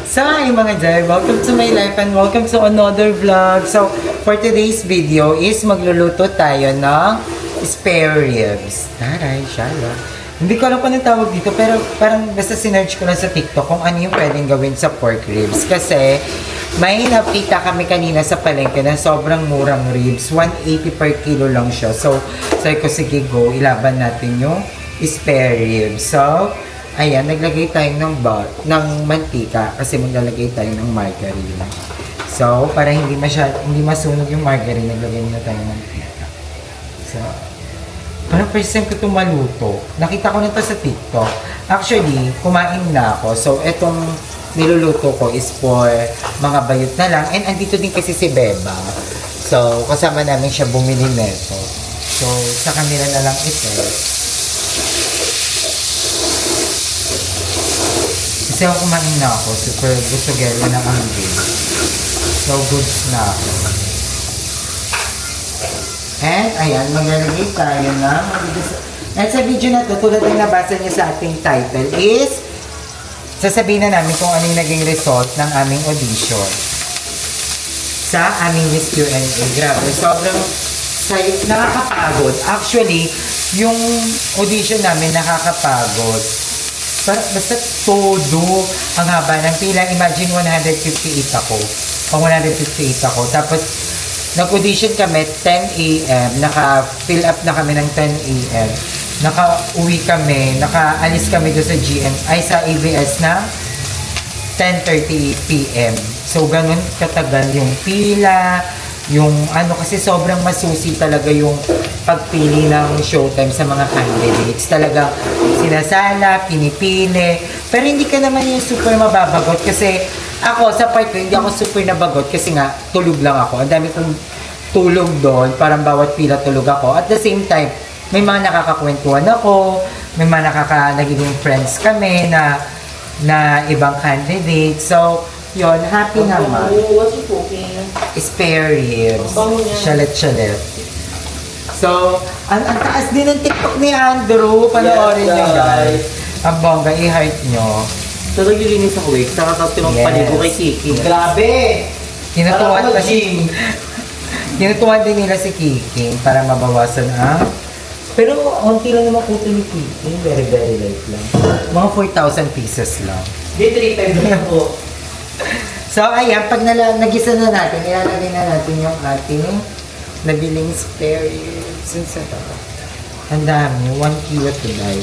So, hi mga Jai, welcome to my life and welcome to another vlog. So, for today's video is magluluto tayo ng spare ribs. Taray, shala. Hindi ko alam kung anong tawag dito, pero parang basta sinerge ko lang sa TikTok kung ano yung pwedeng gawin sa pork ribs. Kasi, may nakita kami kanina sa palengke na sobrang murang ribs. 180 per kilo lang siya. So, sabi ko, sige go, ilaban natin yung spare ribs. So, ayan, naglagay tayo ng mantika kasi maglalagay tayo ng margarine. So, para hindi masunog yung margarine, naglagay muna tayo ng mantika. So, parang first time ko itong maluto. Nakita ko na ito sa TikTok. Actually, kumain na ako. So, itong niluluto ko is for mga bayot na lang. And andito din kasi si Beba. So, kasama namin siya bumili nito. So, sa kanila na lang ito. Kasi ako kumain na ako, super busogero na ang game. So, goods na ako. And, ayan, maglalagay tayo na. At sa video na to, tulad ng nabasa niyo sa ating title is, sasabihin na namin kung anong naging result ng aming audition sa aming Miss Q&A. Grabe, sobrang nakakapagod. Actually, yung audition namin nakakapagod. Basta todo ang haba ng pila. Imagine 158 ako. Pang 158 ako. Tapos, nag-audition kami 10 a.m. Naka-fill up na kami ng 10 a.m. Naka-uwi kami. Naka-alis kami doon sa sa ABS na 10:30 p.m. So, ganun katagal yung pila. Yung kasi sobrang masusi talaga yung pagpili ng showtime sa mga candidates. Talagang sinasala, pinipili. Pero hindi ka naman yung super mababagot kasi ako sa part ko, hindi ako super nabagot kasi nga tulog lang ako. Ang dami kong tulog doon, parang bawat pila tulog ako. At the same time, may mga nakakakwentuhan ako, may mga nagiging friends kami na ibang candidates. So, yon, happy naman. What's you cooking? Spare ribs. Shalet-shalet. So, ang taas din ng TikTok ni Andrew. Panoorin nyo guys. Ang bongga, i-heart nyo. So, naglilinis ako eh. Saka paligo kay Kiki. Grabe! Tinutuwan din nila si Kiki para mabawasan ang... Pero, onti lang naman kuto ni Kiki. Very, very light lang. Mga 4,000 pieces lang. Di 3,500 lang po. So, ayan, pag nagisa na natin, ilalagay na natin yung ating nabiling spare ribs. Sa ito. Ang dami, 1 kilo to buy.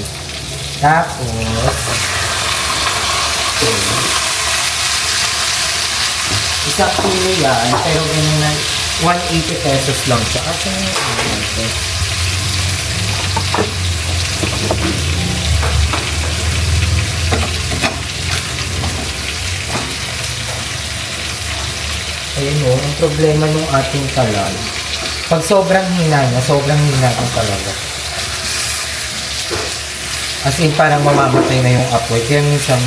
Tapos, isang kilo yan, pero ganun na 180 pesos lang siya. Kasi ayun o, ang problema ng ating kalay. Pag sobrang hina na talaga. As in, parang mamamatay na yung apoy. Kaya minsan,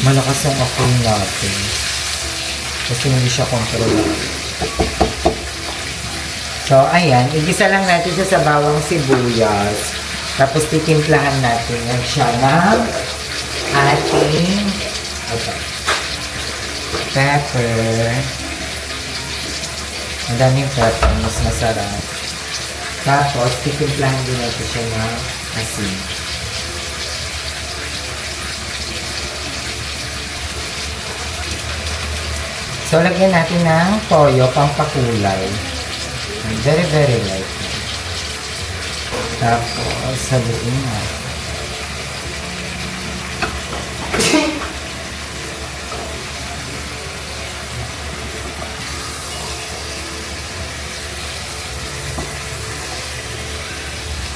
malakas yung apoy natin. Kasi hindi siya kontrol. So, ayan. Igisa lang natin siya sa bawang sibuyas. Tapos, titimplahan natin yan siya ng ating pepper. Ang daming pepper, mas masarap. Tapos, titimplahan din natin siya ng asin. So, lagyan natin ng toyo, pampakulay. Very, very light. Tapos, saluin natin.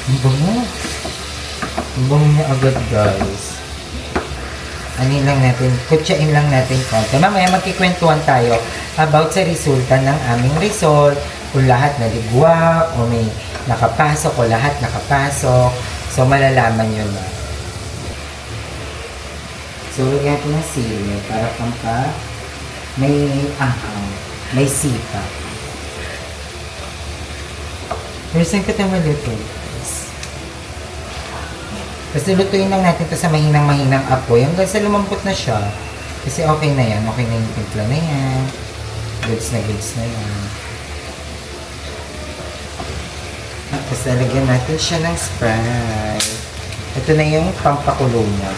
Ang bango. Ang bango niya agad, guys. Anin lang natin, kutsain lang natin konti. Mamaya magkikwentuhan tayo about sa resulta ng aming result. Kung lahat naligwa, o may nakapasok, o lahat nakapasok. So, malalaman nyo na. So, lagyan natin ng sili para may ahang, may sipa. Pero saan ka tayo maluto? Basta lutuin lang natin ito sa mahinang-mahinang apoy hanggang sa lumambot na siya. Kasi okay na yan. Okay na yung timpla na yan. Goods na yan. Tapos lalagyan natin siya ng Sprite. Ito na yung pampakulo niya.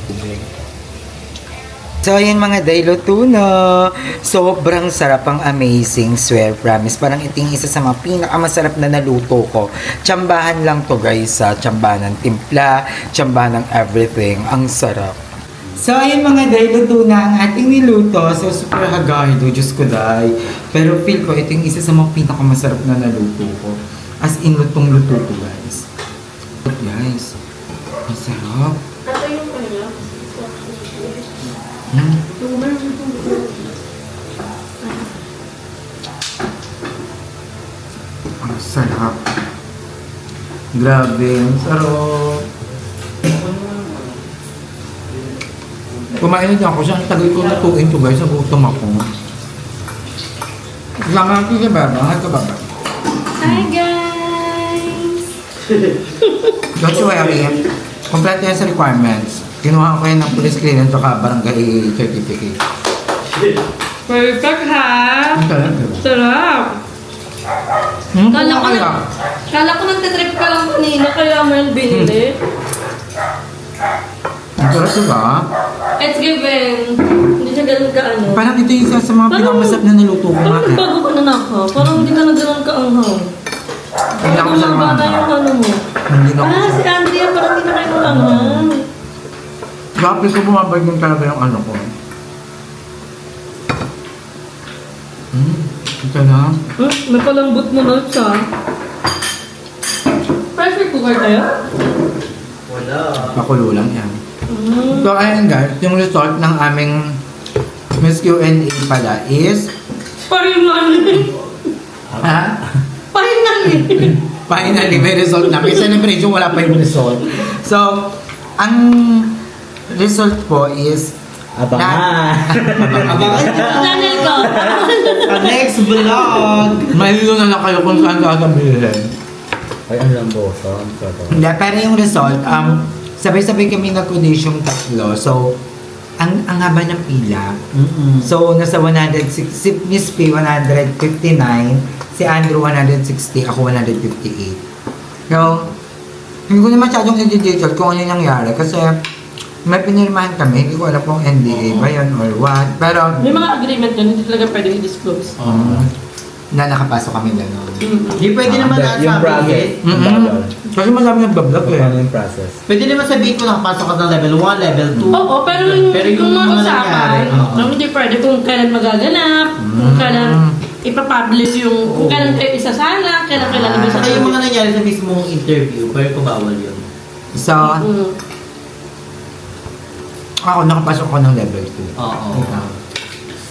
Ayan. So, ayan mga day, luto na. Sobrang sarap, ang amazing, swear, promise. Parang ito yung isa sa mga pinakamasarap na naluto ko. Tsambahan lang to guys, ha. Tsambahan ng timpla, tsambahan ng everything. Ang sarap. So, ayun mga day, luto na ang ating niluto. So, super hagay, do, Diyos ko day. Pero feel ko, ito yung isa sa mga pinakamasarap na naluto ko. As in, lutong-luto ko, guys. Guys, ang sarap. Ang sarap. Grabe, ang sarap. Kumain din ako siya. Ang tagal ko natuin to guys. Nagutom ako. Salamat natin sa baba. Hi ka baba. Hi guys! Don't you worry. Complete yan sa requirements. Kinuha ko kayo ng police clearance at barangay certificate. Perfect ha! Ang sarap, diba? Sarap! Kala ko kaya. Kala ko nagtitrip ka lang kanina kaya mo yung binili. Ang sarap, diba? It's given. Hindi siya ganun ka ano. Parang ito yung isa sa mga pinakamasarap na niluto ko Parang nga. nagbago ka na naka. Parang hindi ka na ganun ka anghang. Hindi ako sa Tumaba na yung ano mo. Hindi na ako Ah, si Andrea parang hindi na kayo malanghang. Grabe ko bumabag yung talaga yung ano ko. Ito na. May palambot mo na siya. Pressure cooker tayo? Wala. Pakulo lang yan. So, ayan guys, yung result ng aming Miss Q&A pala is... Finally! Ha? Finally! Finally, may result na. May celebration, wala pa yung result. So, ang result po is... Abangan! Abangan. Channel ko! Next vlog! Malilo na lang kayo kung saan sasabihin. Ay, ang lamboso. Ang sarap. Hindi, pero yung result, sabay-sabay kami nag-audition tatlo. So, ang haba ng pila. So, nasa 106, si Miss P 159, si Andrew 160, ako 158. So, hindi ko na masyadong i-detail kung ano yung nangyari kasi may pinirmahan kami, hindi ko alam kung NDA ba yun or what. Pero, May mga agreement yun, hindi talaga pwede i-disclose. na nakapasok kami gano'n. Hindi pwede naman Yung process. sabihin. Kasi madami nagbablog eh. Ano yung process? Pwede naman sabihin ko nakapasok ka ng level 1, level 2. Oo, pero yung, Pero yung kung mga mga usapan, nangyari, oo. hindi pwede kung kailan magaganap, kung kailan ipapublish yung, kung kailan kayo isasala, kailan lalabas Saka yung mga nangyari sa mismong interview, pero kung bawal yun. So, ako nakapasok ako ng level 2. Oo.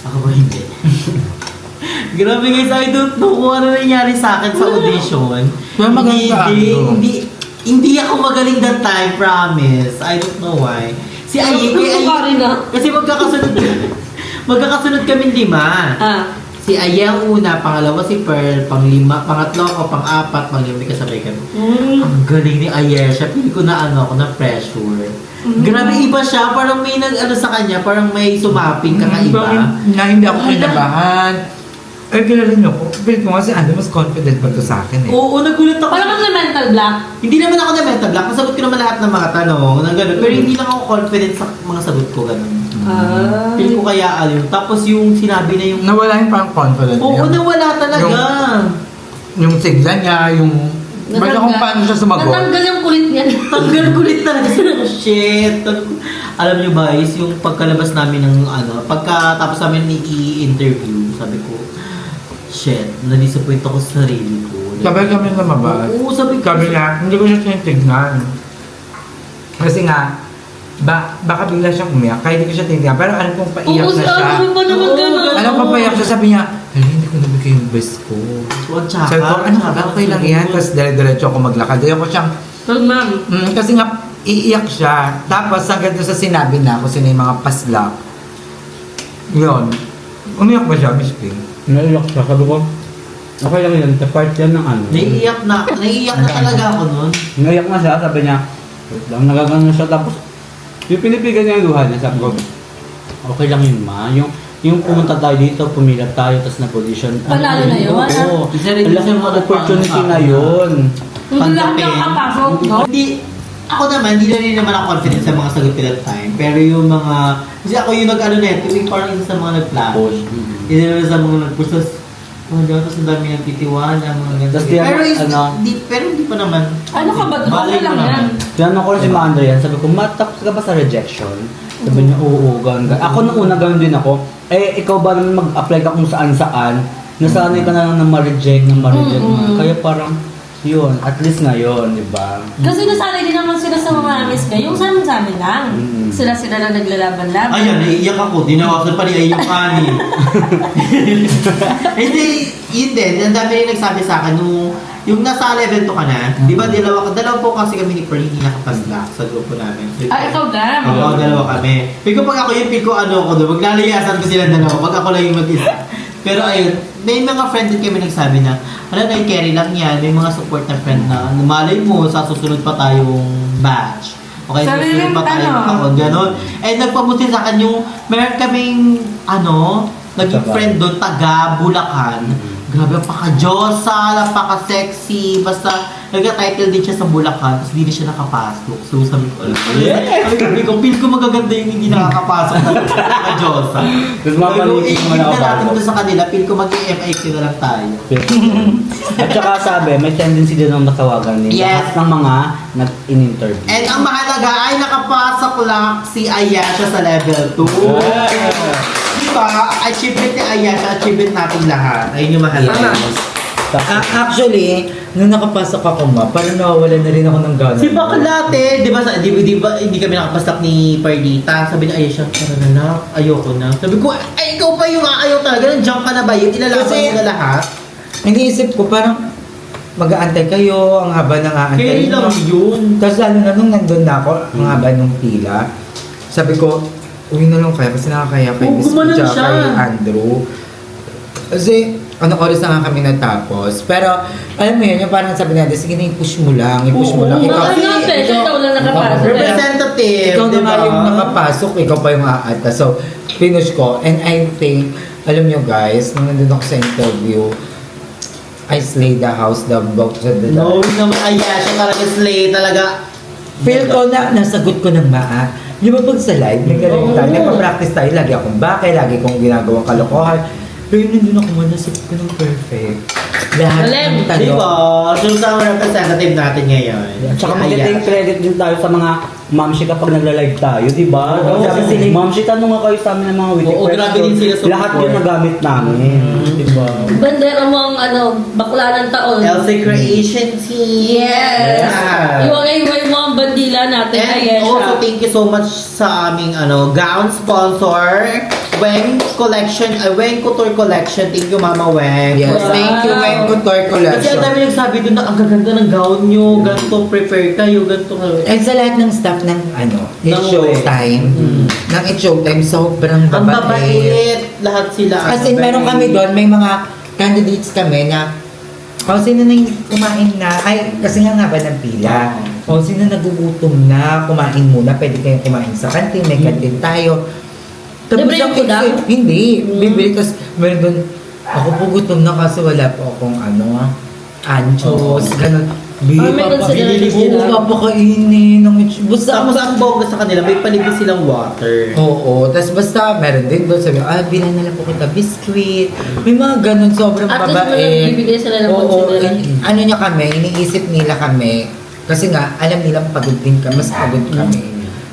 Ako ba hindi? Grabe guys, I don't know kung ano nangyari sa akin sa audition. Pero maganda, ano? Hindi ako magaling that time, promise. I don't know why. Si Ayi, kasi magkakasunod kami 5. Si Ayi ang una, pangalawa si Pearl, pangatlo ako, pang-apat, pang-lima, kasabay kami. Ang galing ni Ayer siya, pili ko na ako na pressure. Grabe iba siya, parang may nag-ano sa kanya, parang may sumaping kakaiba. Na hindi ako kinabahan. Ay, kilala niyo ko. Pero kung kasi ano, mas confident pa to sa akin eh. Oo, nagulat ako. Parang kang na mental block. Hindi naman ako na mental block, nasagot ko naman lahat ng mga tanong, ng ganun. Pero hindi lang ako confident sa mga sagot ko, ganun. Feel ko kaya yun. Tapos yung sinabi na yung... Nawala yung parang confident Oo, niya. nawala talaga. Yung sigla niya, yung... Basta kung paano siya sumagot. Natanggal yung kulit niya. Tanggal kulit talaga. Shit. Alam nyo ba, is yung pagkalabas namin ng ano, pagkatapos namin i-interview, sabi ko, shit, na-disappoint ako sa sarili ko. Sabay kami lumabas. Oo, sabi ko. Sabi niya, hindi ko siya tinitignan. Kasi nga, baka bigla siya umiyak, kaya hindi ko siya tinitignan. Pero alam kong paiyak Oo, na siya. ano pa naman gano'n? Alam ko paiyak siya, sabi niya, hindi ko nabigay yung best ko. Tsaka, Sabi ko, ano ka ba? Okay lang yan. Tapos dire-diretso ako maglakad. Ayoko siyang, Wag ma'am. kasi nga, iiyak siya. Tapos hanggang doon sa sinabi na kung sino yung mga paslak. Yun. Umiyak ba siya, Miss Ping? Naiyak siya. Sabi ko, okay lang yan. The part yan ng ano. naiiyak na talaga ako nun. Naiyak na siya. Sabi niya, Wait lang, nagagano siya. Tapos, yung pinipigan niya yung luha niya, sabi ko, okay lang yun ma. Yung pumunta tayo dito, pumila tayo, tapos na-position. Panalo na yun, Oo. Isa rin Alam yung mo, mga opportunity pang- na yun. Hindi lang nakapasok, no? Hindi, ako naman, hindi na rin naman ako confident sa mga sagot that time. Pero yung mga, kasi ako yung nag-ano na ito, yung parang isa sa mga nag-flash. Isa na sa mga nag-push, tapos, tapos ang dami ng titiwala, mga ganyan. Tapos di Pero, ano, hindi pa naman. Ano ka ba? Malay Okay lang mo yan. naman. tinanong ko rin si Maandra yan, sabi ko, matapos ka ba sa rejection? Sabi niya, oo, ganun. Ako nung una, ganun din ako. Eh, ikaw ba naman mag-apply ka kung saan-saan? Nasanay ka na lang na ma-reject. Kaya parang, yun, at least ngayon, di ba? Kasi nasanay din naman sila sa mga miss kayo. Yung sa amin lang. Mm. Sila na naglalaban-laban. Ayan, naiiyak ako. Dinawasan pa ni Ay yung kanin. Hindi, yun din. Ang dami rin nagsabi sa akin nung yung nasa level 2 ka na, di ba dalawa po kasi kami ni Pearl hindi nakapasla sa grupo namin. Ikaw dam. Oo, dalawa kami. Pico pag ako yung pico ano ko doon, maglalayasan ko sila dalawa pag ako lang yung mag-isa. Pero ayun, may mga friend din kami nagsabi na, alam na, carry lang yan, may mga support na friend na, malay mo, sa susunod pa tayong batch. Okay, Sabi susunod pa rin, tayong ano? taon, gano'n. And nagpabuti sa akin yung, meron kaming, naging Taga. friend doon, taga Bulacan. Grabe, napaka-Diyosa, napaka-sexy, basta nag-title din siya sa Bulacan, tapos hindi na siya nakapasok. So sabi ko, sabi ko, feel ko magaganda yung hindi nakakapasok na napaka-Diyosa. Tapos Sabi ko, mapalitin mo i-give na na natin ako. to sa kanila, feel ko mag-MIQ na lang tayo. At saka sabi, may tendency din ng matawagan din. Yes. Lahat ng mga nag-in-interview. And ang mahalaga ay nakapasok lang si Ayasha sa level 2. Diba? Achievement ni Ayasha, achievement natin lahat. Ayun yung mahalaga. Actually, nung nakapasok ako parang nawawalan na rin ako ng gana. Si Baklate, di ba, hindi kami nakapasok ni Perdita. Sabi ni Ayesha, tara na lang, ayoko na. Sabi ko, ay, ikaw pa yung ayaw talaga. Nandiyan ka na ba yun? Ilalaban Kasi- mo na lahat. Iniisip ko parang mag-aantay kayo, ang haba ng aantay. Kaya lang yun. Tapos lalo na nung nandun na ako, ang haba ng pila, sabi ko, uwi na lang kaya kasi nakakaya kay Miss gumanon Picha, siya. kay Andrew. Kasi, anong oras na nga kami natapos. Pero, alam mo yun, yung parang sabi natin, sige na, i-push mo lang, i-push mo lang. Bakit nga, Pes? Ikaw lang nakapasok. Representative, Ikaw na di nga ba? yung nakapasok, ikaw pa yung aata. So, pinush ko. And I think, alam nyo guys, nung nandun ako sa interview, I slayed the house, the box, the No, naman Ayesha talaga slay talaga. Feel ko na nasagot ko ng maa. Yung ba pag sa live, may galing tayo, nagpa-practice tayo, lagi akong bakay, lagi kong ginagawang kalokohan. Pero yun nandun ako man, nasagot ko ng perfect. Lahat Alem, ng Di tanong. ba? So, sa representative natin ngayon. At saka si magte-take Ayesha. credit din tayo sa mga mamshi kapag nagla-live tayo, di ba? Oo. Sabi sila, mamshi, tanong nga kayo sa amin ng mga witty Oo, grabe din sila sa Lahat support. yun nagamit namin, di ba? Bandera mo ang bakla ng taon. LC Creation Team. Yes! Yeah. Iwagay mo ang bandila natin, And Ayesha. also, thank you so much sa aming gown sponsor, Weng Collection, Weng Couture Collection. Thank you, Mama Weng. Yes, Wow. thank you, Weng Couture Kasi ang Collection. dami nagsabi doon na ang gaganda ng gown nyo, ganito prepare kayo, ganito kayo. And sa lahat ng staff ng It's Ng Showtime, ng It's Showtime, sobrang Ang babait. babait, lahat sila. As in, meron kami doon, may mga candidates kami na kung sino na yung kumain na, ay, kasi nga nga ba ng pila. Kung sino nagugutom na, kumain muna, pwede kayong kumain sa kantin, may kantin tayo. Libre yung ang ulam? hindi, bibili, tapos meron doon, ako po gutom na kasi wala po akong anchos, ganun. May consideration sila. Papakainin ng basta Tapos ang bongga sa kanila, may palibre silang water. Oo, tapos basta meron din doon sabi, bilan na lang po kita biscuit. May mga ganun, sobrang At least babae. bibigyan sila ng Oo, consideration. ano niya kami, iniisip nila kami. Kasi nga, alam nilang pagod din kami, mas pagod kami.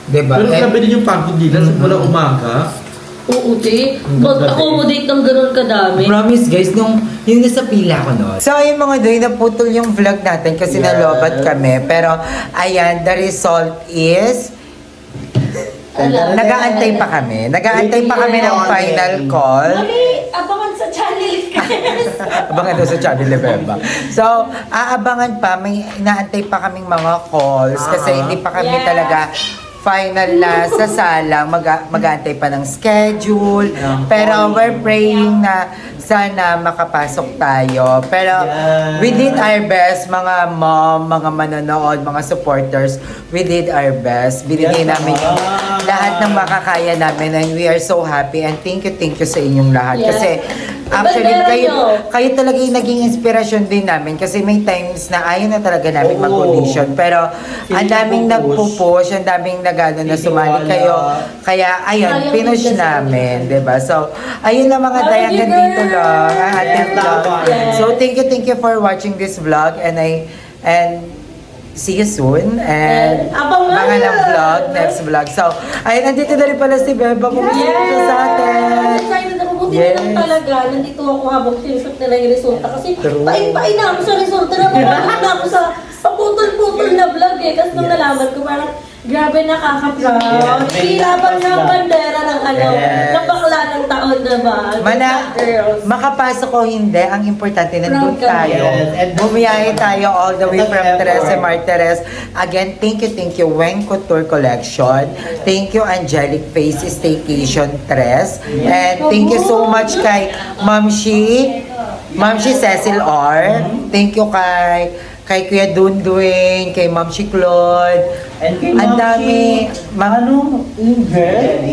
Diba? Pero grabe din yung pagod nila simula umaga. Oo, te. Hanggang gabi. Mag-accommodate ng ganun kadami. Promise guys, yung nasa pila ko noon. So ayun mga doy, naputol yung vlog natin kasi Yes. nalobat kami. Pero ayan, the result is nag-aantay pa kami. Nag-aantay pa kami ng final call. Mali, abangan sa channel. Abangan daw sa channel ni Beba. So, aabangan pa. May inaantay pa kaming mga calls kasi hindi pa kami Yeah. talaga final na sa salang. Mag-aantay pa ng schedule. Pero we're praying na sana makapasok tayo. Pero we did our best, mga mom, mga manonood, mga supporters. We did our best. Binigay namin yung lahat ng makakaya namin and we are so happy and thank you sa inyong lahat. Yes. Kasi actually, Bandera kayo talaga yung naging inspirasyon din namin kasi may times na ayaw na talaga namin mag-audition. Pero ang daming nagpo-push, ang daming nagano na sumali kayo. Kaya ayun, pinush namin, 'di ba? So, ayun lang mga day, hanggang dito lang ang ating vlog. So, thank you for watching this vlog and see you soon and Abangan mga na. ng vlog, next vlog. So, ayun, nandito na rin pala si Beba. Pumunta siya sa atin. Excited ako. Buti Yes. na lang talaga. Nandito ako habang sinusot nila yung resulta. Kasi True. pain na ako sa resulta. Napapagod na ako sa paputol-putol na vlog eh. Kasi nung nalaman ko parang grabe nakaka-proud. Hirapan ng bandera ng Yes. ng bakla ng taon na ba? Girls. Makapasok o hindi, ang importante nandun Proud kami. tayo. Yes, and Bumiyahe tayo all the way That's from the Teresa effort. Martires. Again, thank you, Weng Couture Collection. Thank you, Angelic Face Staycation Tres. And thank you so much kay Mamshi Cecil R. Thank you kay Kuya Dunduin, kay Mamshi Claude. And kay Ang dami. Angel?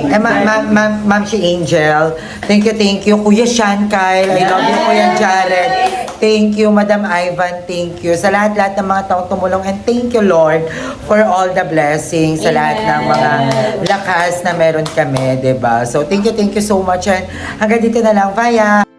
Mamshi Angel. Thank you. Kuya Sean Kyle. I love you, Kuya Jared. Thank you, Madam Ivan. Thank you. Sa lahat ng mga taong tumulong. And thank you, Lord, for all the blessings. Sa lahat ng mga lakas na meron kami, 'di ba? So, thank you so much. And hanggang dito na lang. Bye!